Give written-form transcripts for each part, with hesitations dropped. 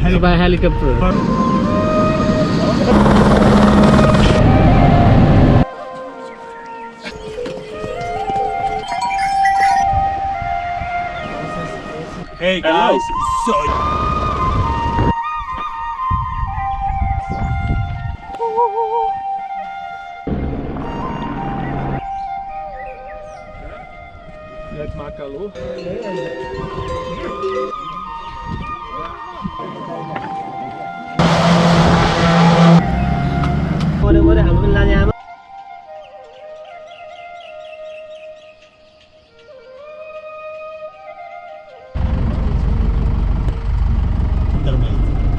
by helicopter. Hey guys, so Let Makalo.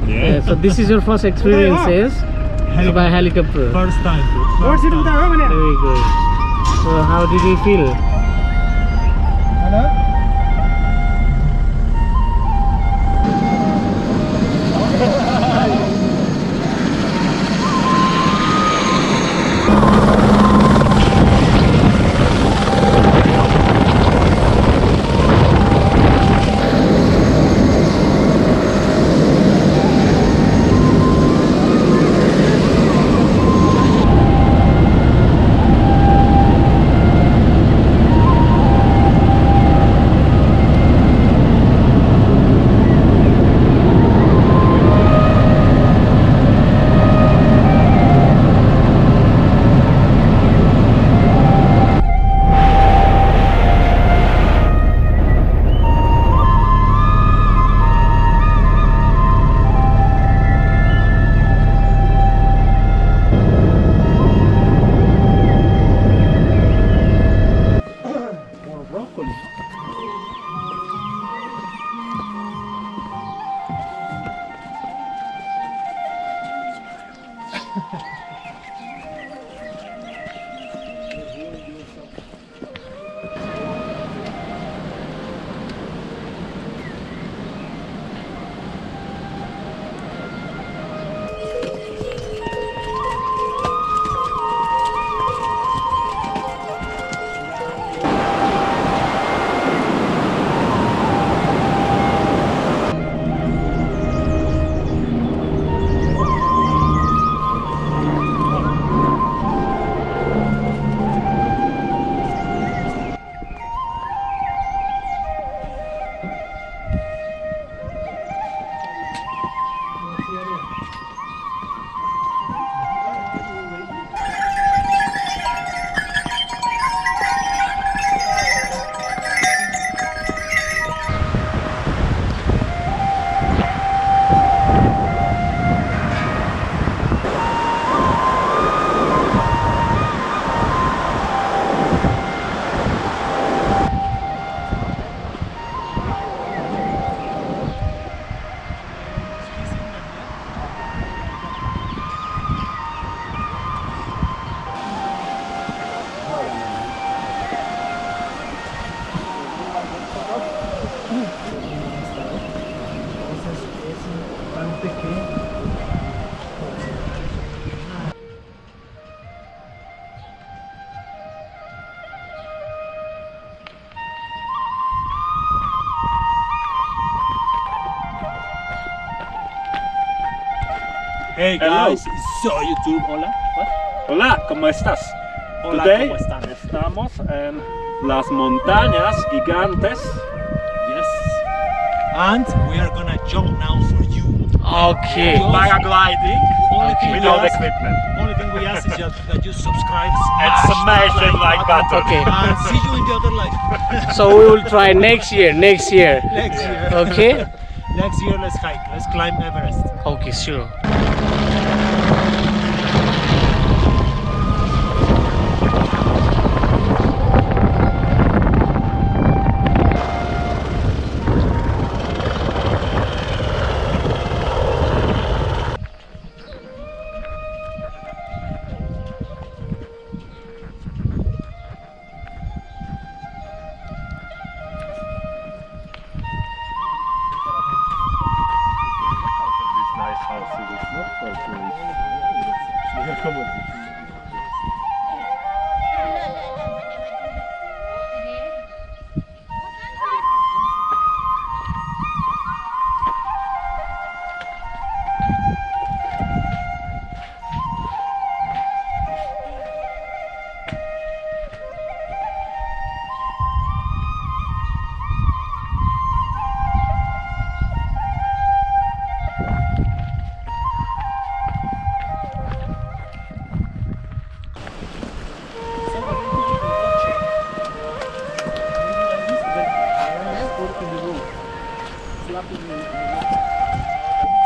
Yeah, so this is your first experiences by helicopter. First time. Very good. So how did you feel? Hey guys, so YouTube, hola. What? Hola, ¿cómo estás? Hola, Today ¿cómo están? estamos en las montañas gigantes. Yes. And we are gonna jump now for you. Okay. Paragliding Only thing without we ask, equipment. only thing we ask is that you subscribe, And smash the like button. Okay. and see you in the other life. So we will try next year. Next year. Okay. Next year, let's hike. Let's climb Everest. Okay, sure.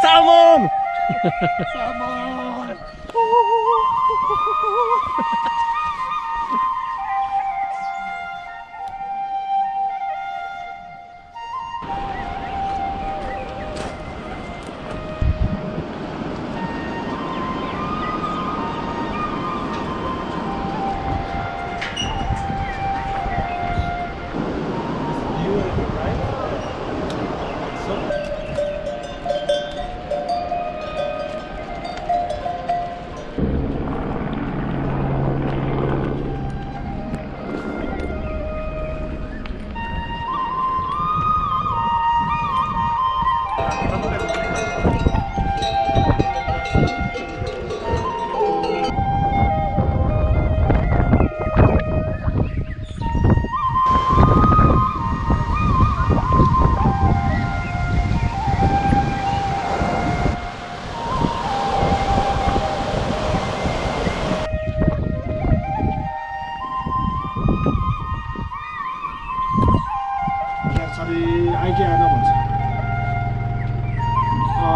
Salmon!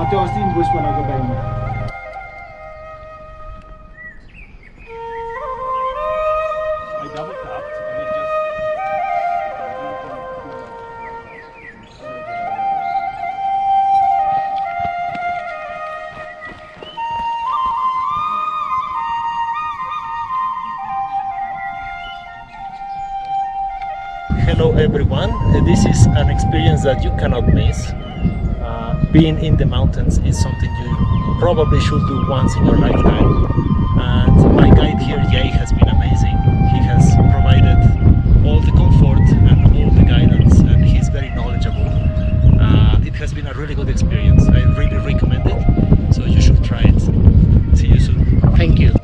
त्यो अस्ति invoice बनाएको बारेमा I double tapped and it just... Hello everyone, this is an experience that you cannot miss. Being in the mountains is something you probably should do once in your lifetime. And my guide here, Jay, has been amazing. He has provided all the comfort and all the guidance, and he's very knowledgeable. It has been a really good experience. I really recommend it, so you should try it. See you soon. Thank you.